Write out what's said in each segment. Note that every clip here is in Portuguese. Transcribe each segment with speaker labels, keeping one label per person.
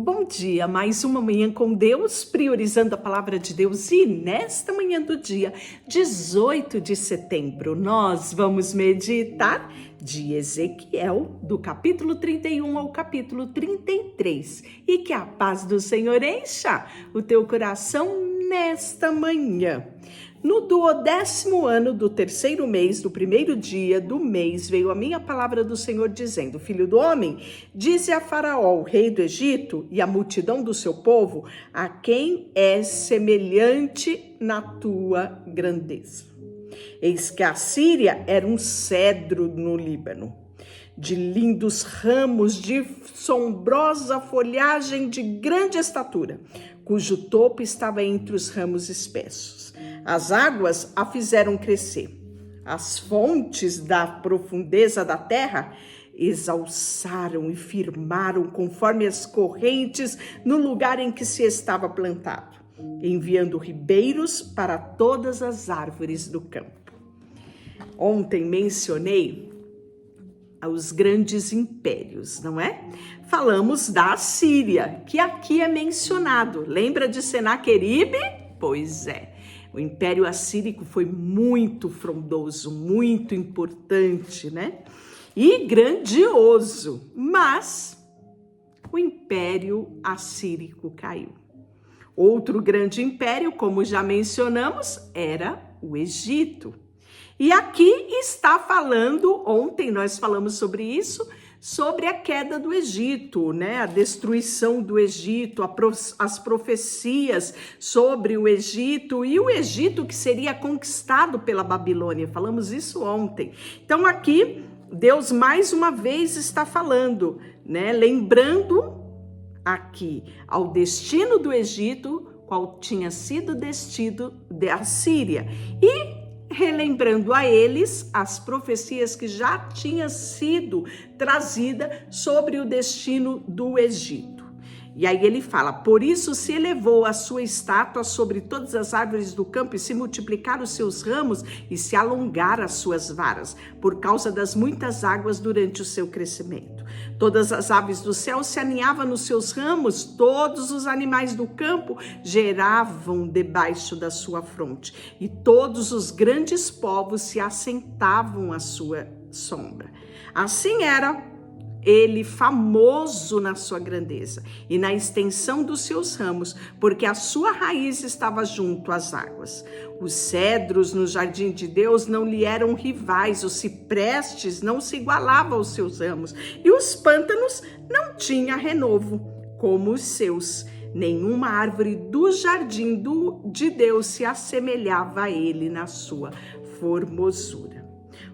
Speaker 1: Bom dia, mais uma manhã com Deus, priorizando a palavra de Deus. E nesta manhã do dia 18 de setembro, nós vamos meditar de Ezequiel, do capítulo 31 ao capítulo 33. E que a paz do Senhor encha o teu coração nesta manhã. No 12º ano do terceiro mês, do primeiro dia do mês, veio a minha palavra do Senhor dizendo: Filho do homem, dize a Faraó, o rei do Egito, e a multidão do seu povo, a quem é semelhante na tua grandeza. Eis que a Síria era um cedro no Líbano, de lindos ramos, de sombrosa folhagem, de grande estatura, cujo topo estava entre os ramos espessos. As águas a fizeram crescer. As fontes da profundeza da terra exalçaram e firmaram conforme as correntes no lugar em que se estava plantado, enviando ribeiros para todas as árvores do campo. Ontem mencionei os grandes impérios, não é? Falamos da Síria, que aqui é mencionado. Lembra de Senaqueribe? Pois é. O Império Assírico foi muito frondoso, muito importante, né? E grandioso, mas o Império Assírico caiu. Outro grande império, como já mencionamos, era o Egito. E aqui está falando, ontem nós falamos sobre isso, sobre a queda do Egito, né? A destruição do Egito, as profecias sobre o Egito e o Egito que seria conquistado pela Babilônia. Falamos isso ontem. Então aqui Deus mais uma vez está falando, né? Lembrando aqui ao destino do Egito, qual tinha sido destino da Síria, e relembrando a eles as profecias que já tinham sido trazidas sobre o destino do Egito. E aí ele fala: por isso se elevou a sua estátua sobre todas as árvores do campo, e se multiplicaram os seus ramos, e se alongaram as suas varas, por causa das muitas águas durante o seu crescimento. Todas as aves do céu se aninhavam nos seus ramos, todos os animais do campo geravam debaixo da sua fronte, e todos os grandes povos se assentavam à sua sombra. Assim era ele famoso na sua grandeza e na extensão dos seus ramos, porque a sua raiz estava junto às águas. Os cedros no jardim de Deus não lhe eram rivais, os ciprestes não se igualavam aos seus ramos, e os pântanos não tinham renovo como os seus. Nenhuma árvore do jardim de Deus se assemelhava a ele na sua formosura.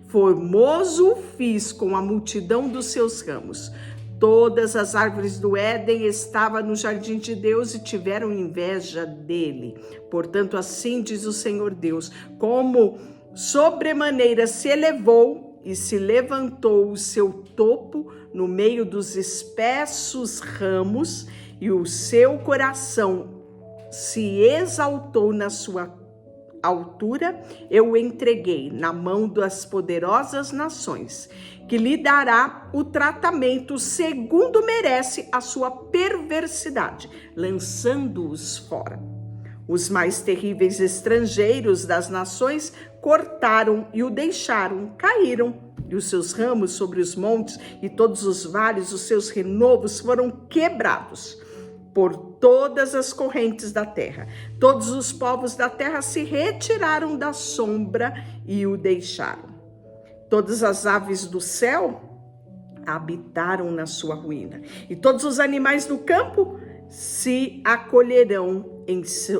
Speaker 1: Formoso o fiz com a multidão dos seus ramos. Todas as árvores do Éden estavam no jardim de Deus e tiveram inveja dele. Portanto, assim diz o Senhor Deus: como sobremaneira se elevou e se levantou o seu topo no meio dos espessos ramos, e o seu coração se exaltou na sua altura, eu o entreguei na mão das poderosas nações, que lhe dará o tratamento segundo merece a sua perversidade, lançando-os fora. Os mais terríveis estrangeiros das nações cortaram e o deixaram, caíram, e os seus ramos sobre os montes e todos os vales, os seus renovos foram quebrados por todas as correntes da terra. Todos os povos da terra se retiraram da sombra e o deixaram. Todas as aves do céu habitaram na sua ruína, e todos os animais do campo se acolherão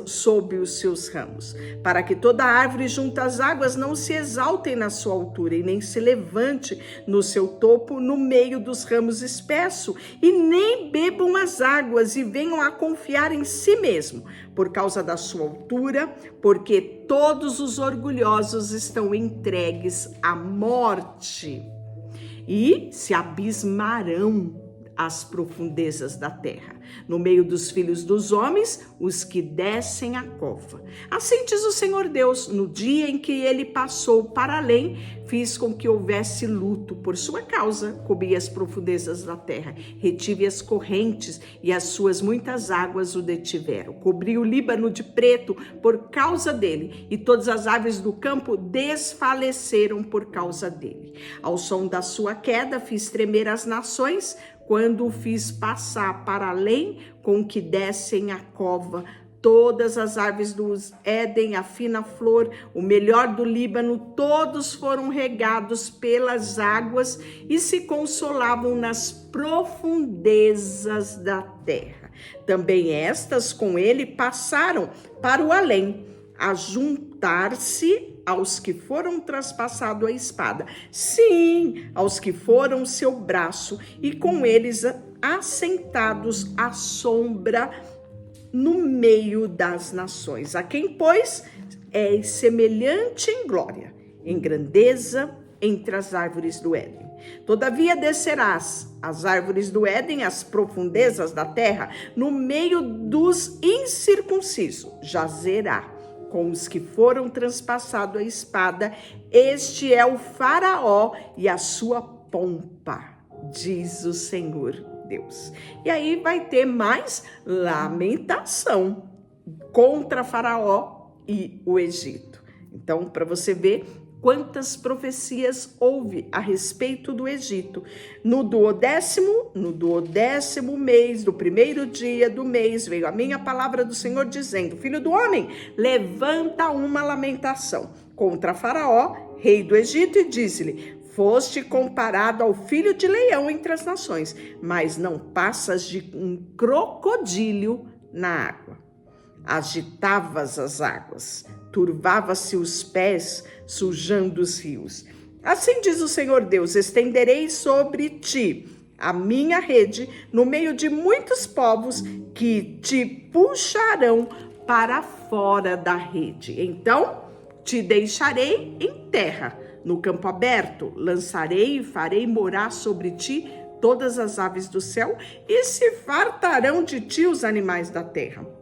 Speaker 1: sob os seus ramos, para que toda árvore junto às águas não se exalte na sua altura, e nem se levante no seu topo no meio dos ramos espessos, e nem bebam as águas e venham a confiar em si mesmo, por causa da sua altura, porque todos os orgulhosos estão entregues à morte, e se abismarão as profundezas da terra. No meio dos filhos dos homens, os que descem a cova. Assim diz o Senhor Deus, no dia em que ele passou para além, fiz com que houvesse luto por sua causa, cobri as profundezas da terra, retive as correntes e as suas muitas águas o detiveram. Cobri o Líbano de preto por causa dele, e todas as aves do campo desfaleceram por causa dele. Ao som da sua queda fiz tremer as nações, quando o fiz passar para além, com que descem a cova. Todas as árvores do Éden, a fina flor, o melhor do Líbano, todos foram regados pelas águas e se consolavam nas profundezas da terra. Também estas com ele passaram para o além, a juntar-se aos que foram traspassados a espada, sim, aos que foram seu braço, e com eles assentados à sombra no meio das nações, a quem, pois, é semelhante em glória, em grandeza entre as árvores do Éden. Todavia descerás as árvores do Éden, as profundezas da terra, no meio dos incircuncisos, jazerá com os que foram transpassados a espada. Este é o Faraó e a sua pompa, diz o Senhor Deus. E aí vai ter mais lamentação contra Faraó e o Egito. Então, para você ver quantas profecias houve a respeito do Egito. No duodécimo mês, do primeiro dia do mês, veio a minha palavra do Senhor dizendo: Filho do homem, levanta uma lamentação contra Faraó, rei do Egito, e diz-lhe: foste comparado ao filho de leão entre as nações, mas não passas de um crocodilo na água. Agitavas as águas, turvava-se os pés, sujando os rios. Assim diz o Senhor Deus: estenderei sobre ti a minha rede no meio de muitos povos que te puxarão para fora da rede. Então te deixarei em terra, no campo aberto, lançarei e farei morar sobre ti todas as aves do céu, e se fartarão de ti os animais da terra.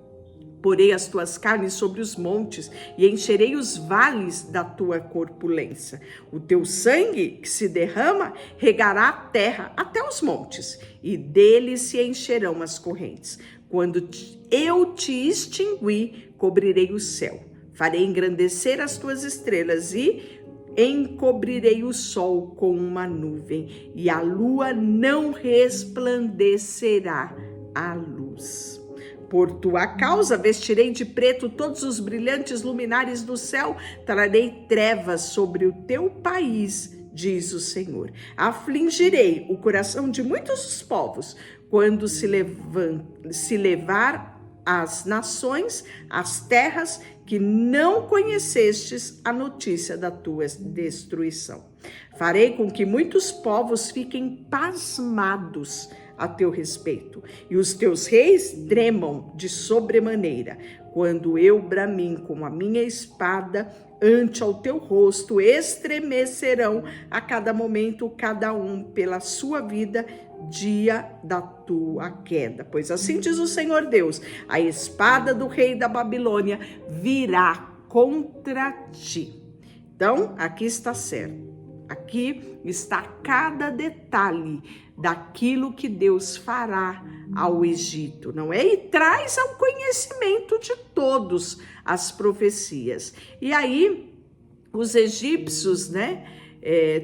Speaker 1: Porei as tuas carnes sobre os montes e encherei os vales da tua corpulência. O teu sangue que se derrama regará a terra até os montes, e dele se encherão as correntes. Quando eu te extinguir, cobrirei o céu. Farei engrandecer as tuas estrelas e encobrirei o sol com uma nuvem, e a lua não resplandecerá a luz. Por tua causa vestirei de preto todos os brilhantes luminares do céu, trarei trevas sobre o teu país, diz o Senhor. Afligirei o coração de muitos dos povos, quando se levar as nações, as terras que não conhecestes a notícia da tua destruição. Farei com que muitos povos fiquem pasmados a teu respeito, e os teus reis tremam de sobremaneira, quando eu bramim com a minha espada ante ao teu rosto, estremecerão a cada momento, cada um pela sua vida, dia da tua queda. Pois assim diz o Senhor Deus: a espada do rei da Babilônia virá contra ti. Então, aqui está certo. Aqui está cada detalhe daquilo que Deus fará ao Egito, não é? E traz ao conhecimento de todos as profecias. E aí, os egípcios,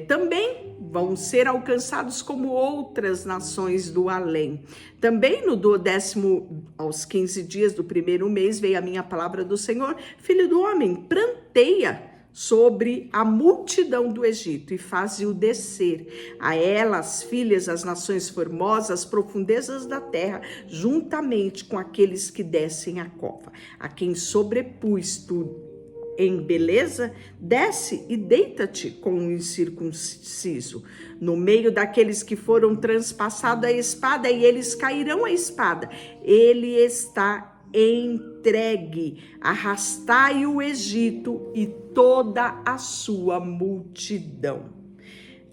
Speaker 1: também vão ser alcançados como outras nações do além. Também no 10º aos 15 dias do primeiro mês veio a minha palavra do Senhor: filho do homem, pranteia sobre a multidão do Egito e faze-o descer, a ela as filhas, as nações formosas, as profundezas da terra, juntamente com aqueles que descem a cova, a quem sobrepus tu em beleza, desce e deita-te com o incircunciso, no meio daqueles que foram transpassados a espada, e eles cairão a espada. Ele está entregue, arrastai o Egito e toda a sua multidão.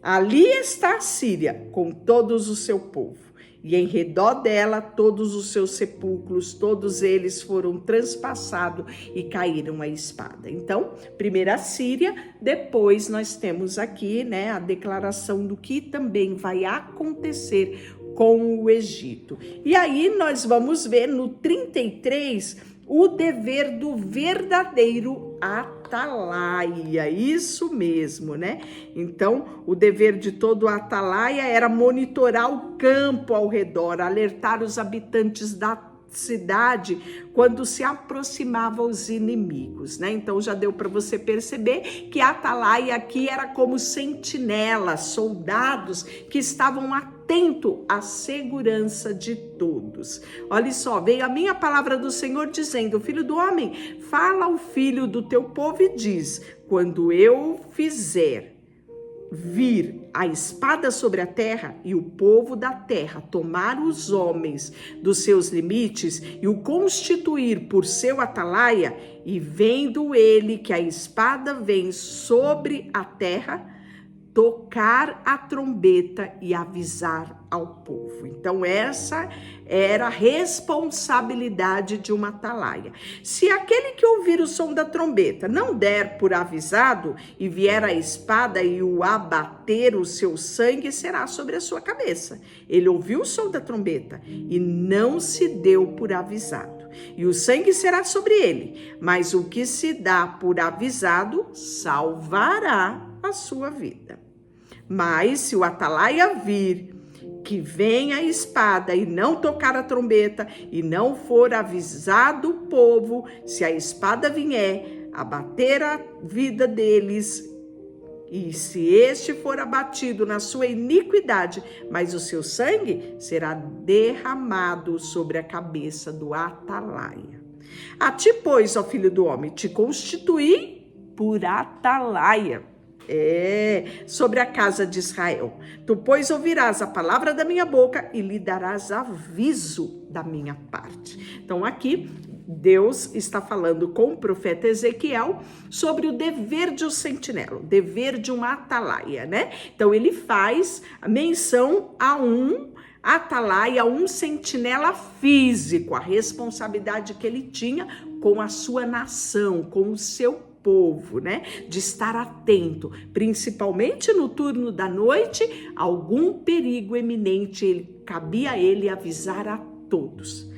Speaker 1: Ali está a Síria com todos o seu povo, e em redor dela todos os seus sepulcros, todos eles foram transpassados e caíram à espada. Então, primeiro a Síria, depois nós temos aqui, né, a declaração do que também vai acontecer com o Egito. E aí nós vamos ver no 33 o dever do verdadeiro atalaia, isso mesmo, né? Então, o dever de todo atalaia era monitorar o campo ao redor, alertar os habitantes da cidade quando se aproximavam os inimigos, né? Então já deu para você perceber que a atalaia aqui era como sentinelas, soldados que estavam atentos à segurança de todos. Olha só, veio a minha palavra do Senhor dizendo: filho do homem, fala ao filho do teu povo e diz: quando eu fizer vir a espada sobre a terra e o povo da terra tomar os homens dos seus limites e o constituir por seu atalaia, e vendo ele que a espada vem sobre a terra, tocar a trombeta e avisar ao povo. Então essa era a responsabilidade de uma atalaia. Se aquele que ouvir o som da trombeta não der por avisado e vier a espada e o abater, o seu sangue será sobre a sua cabeça. Ele ouviu o som da trombeta e não se deu por avisado, e o sangue será sobre ele, mas o que se dá por avisado salvará a sua vida. Mas se o atalaia vir que vem a espada e não tocar a trombeta e não for avisado o povo, se a espada vier abater a vida deles, e se este for abatido na sua iniquidade, mas o seu sangue será derramado sobre a cabeça do atalaia. A ti, pois, ó filho do homem, te constituí por atalaia, sobre a casa de Israel. Tu, pois, ouvirás a palavra da minha boca e lhe darás aviso da minha parte. Então, aqui, Deus está falando com o profeta Ezequiel sobre o dever de um sentinela, o dever de uma atalaia, né? Então, ele faz a menção a um atalaia, um sentinela físico, a responsabilidade que ele tinha com a sua nação, com o seu povo, né? De estar atento, principalmente no turno da noite, algum perigo eminente, cabia a ele avisar a todos.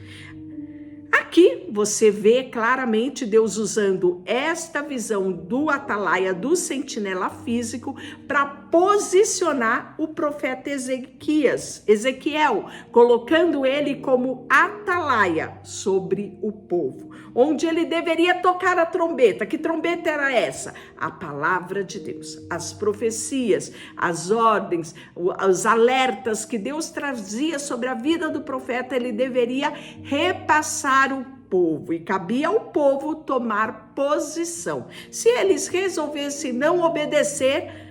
Speaker 1: Aqui você vê claramente Deus usando esta visão do atalaia, do sentinela físico, para posicionar o profeta Ezequiel, colocando ele como atalaia sobre o povo, onde ele deveria tocar a trombeta. Que trombeta era essa? A palavra de Deus, as profecias, as ordens, os alertas que Deus trazia sobre a vida do profeta, ele deveria repassar o povo, e cabia ao povo tomar posição. Se eles resolvessem não obedecer,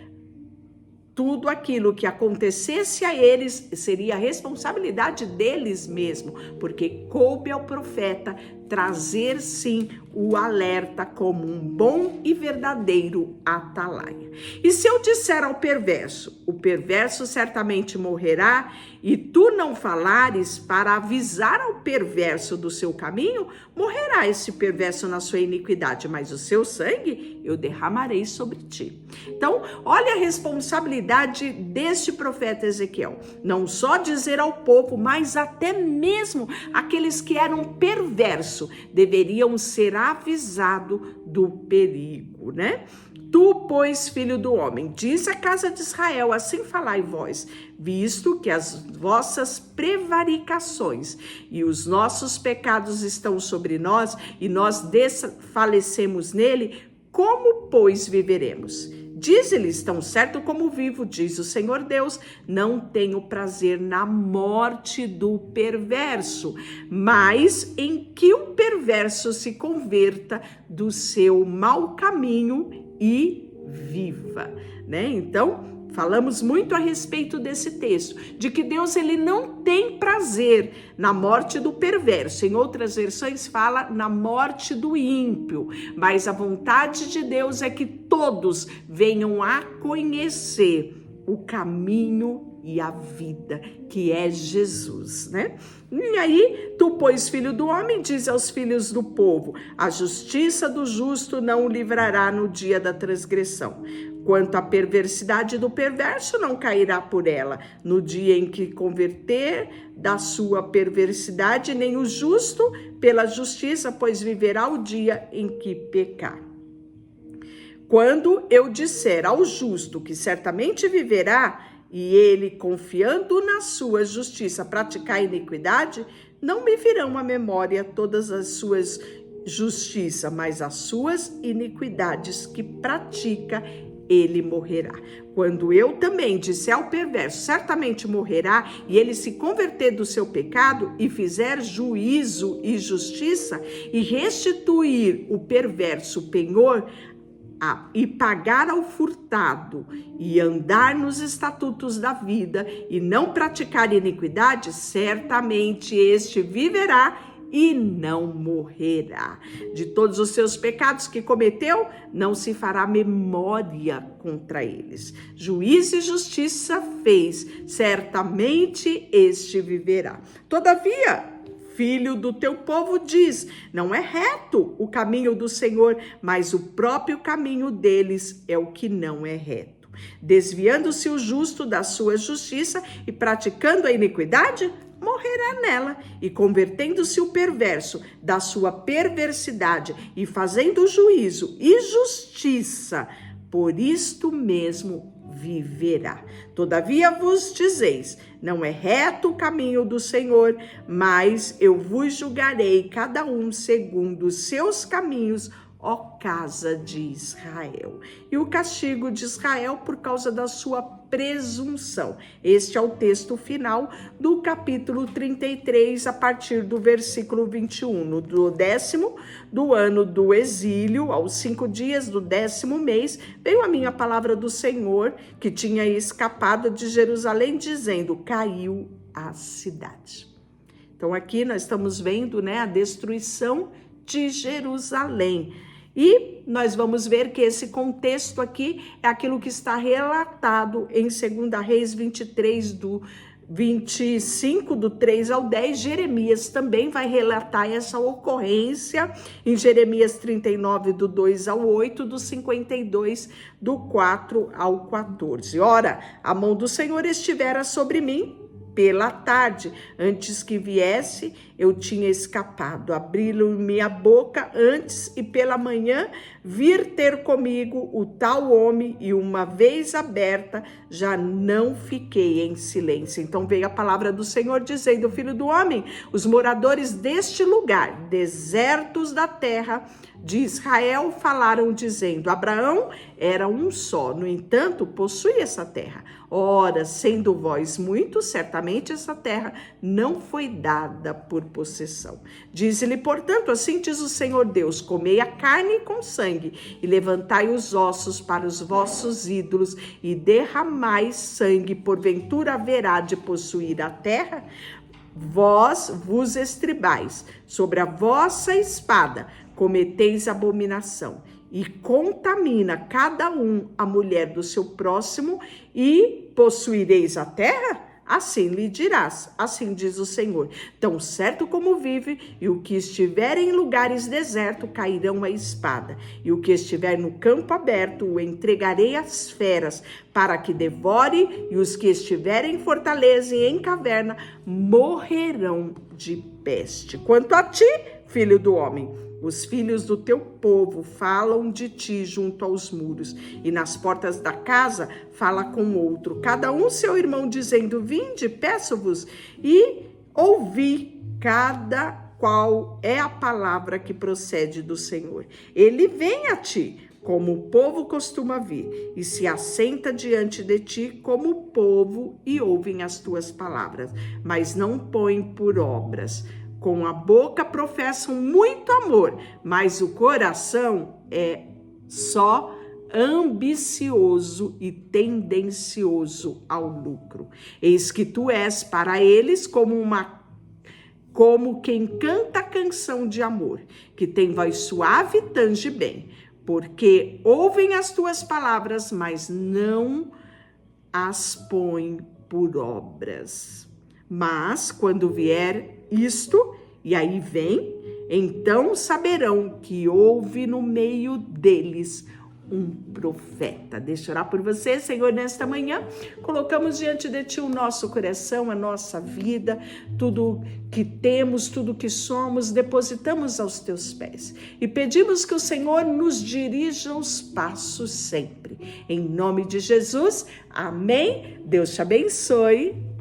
Speaker 1: tudo aquilo que acontecesse a eles seria a responsabilidade deles mesmo, porque coube ao profeta trazer sim o alerta como um bom e verdadeiro atalaia. E se eu disser ao perverso, o perverso certamente morrerá, e tu não falares para avisar ao perverso do seu caminho, morrerá esse perverso na sua iniquidade, mas o seu sangue eu derramarei sobre ti. Então, olha a responsabilidade deste profeta Ezequiel. Não só dizer ao povo, mas até mesmo aqueles que eram perversos deveriam ser avisados do perigo, né? Tu, pois, filho do homem, diz à casa de Israel, assim falai vós, visto que as vossas prevaricações e os nossos pecados estão sobre nós, e nós desfalecemos nele, como, pois, viveremos? Diz-lhes, tão certo como vivo, diz o Senhor Deus, não tenho prazer na morte do perverso, mas em que o perverso se converta do seu mau caminho e viva, né? Então, falamos muito a respeito desse texto, de que Deus ele não tem prazer na morte do perverso. Em outras versões fala na morte do ímpio, mas a vontade de Deus é que todos venham a conhecer o caminho e a vida, que é Jesus, né? E aí, tu, pois, filho do homem, diz aos filhos do povo: a justiça do justo não o livrará no dia da transgressão. Quanto à perversidade do perverso, não cairá por ela no dia em que converter da sua perversidade, nem o justo pela justiça, pois viverá o dia em que pecar. Quando eu disser ao justo que certamente viverá, e ele, confiando na sua justiça, praticar iniquidade, não me virão à memória todas as suas justiças, mas as suas iniquidades que pratica, ele morrerá. Quando eu também disser ao perverso, certamente morrerá, e ele se converter do seu pecado e fizer juízo e justiça, e restituir o perverso penhor, e pagar ao furtado, e andar nos estatutos da vida, e não praticar iniquidade, certamente este viverá e não morrerá. De todos os seus pecados que cometeu, não se fará memória contra eles. Juízo e justiça fez, certamente este viverá. Todavia, filho do teu povo diz: não é reto o caminho do Senhor, mas o próprio caminho deles é o que não é reto. Desviando-se o justo da sua justiça e praticando a iniquidade, morrerá nela. E convertendo-se o perverso da sua perversidade e fazendo juízo e justiça, por isto mesmo viverá. Todavia vos dizeis: não é reto o caminho do Senhor, mas eu vos julgarei cada um segundo os seus caminhos, ó casa de Israel. E o castigo de Israel por causa da sua presunção. Este é o texto final do capítulo 33, a partir do versículo 21. No 10º do ano do exílio, aos 5 dias do 10º mês, veio a minha palavra do Senhor, que tinha escapado de Jerusalém, dizendo: caiu a cidade. Então aqui nós estamos vendo, né, a destruição de Jerusalém. E nós vamos ver que esse contexto aqui é aquilo que está relatado em 2 Reis 23, do 25, do 3 ao 10. Jeremias também vai relatar essa ocorrência em Jeremias 39, do 2 ao 8, do 52, do 4 ao 14. Ora, a mão do Senhor estivera sobre mim pela tarde, antes que viesse, eu tinha escapado. Abri-me a boca antes, e pela manhã vir ter comigo o tal homem, e uma vez aberta, já não fiquei em silêncio. Então veio a palavra do Senhor dizendo: filho do homem, os moradores deste lugar, desertos da terra de Israel, falaram dizendo: Abraão era um só, no entanto, possui essa terra. Ora, sendo vós muitos, certamente essa terra não foi dada por possessão. Diz-lhe, portanto, assim diz o Senhor Deus: comei a carne com sangue, e levantai os ossos para os vossos ídolos, e derramai sangue, porventura haverá de possuir a terra? Vós vos estribais sobre a vossa espada, cometeis abominação, e contamina cada um a mulher do seu próximo, e possuireis a terra? Assim lhe dirás, assim diz o Senhor: tão certo como vive, e o que estiver em lugares desertos cairão a espada, e o que estiver no campo aberto o entregarei às feras, para que devore, e os que estiverem em fortaleza e em caverna morrerão de peste. Quanto a ti, filho do homem, os filhos do teu povo falam de ti junto aos muros, e nas portas da casa fala com outro, cada um seu irmão, dizendo: vinde, peço-vos, e ouvi, cada qual é a palavra que procede do Senhor. Ele vem a ti, como o povo costuma vir, e se assenta diante de ti como o povo, e ouvem as tuas palavras, mas não põem por obras. Com a boca professam muito amor, mas o coração é só ambicioso e tendencioso ao lucro. Eis que tu és para eles como quem canta canção de amor, que tem voz suave e tange bem, porque ouvem as tuas palavras, mas não as põe por obras. Mas quando vier isto, e aí vem, então saberão que houve no meio deles um profeta. Deixa eu orar por você, Senhor, nesta manhã. Colocamos diante de Ti o nosso coração, a nossa vida, tudo que temos, tudo que somos, depositamos aos Teus pés. E pedimos que o Senhor nos dirija os passos sempre. Em nome de Jesus, amém. Deus te abençoe.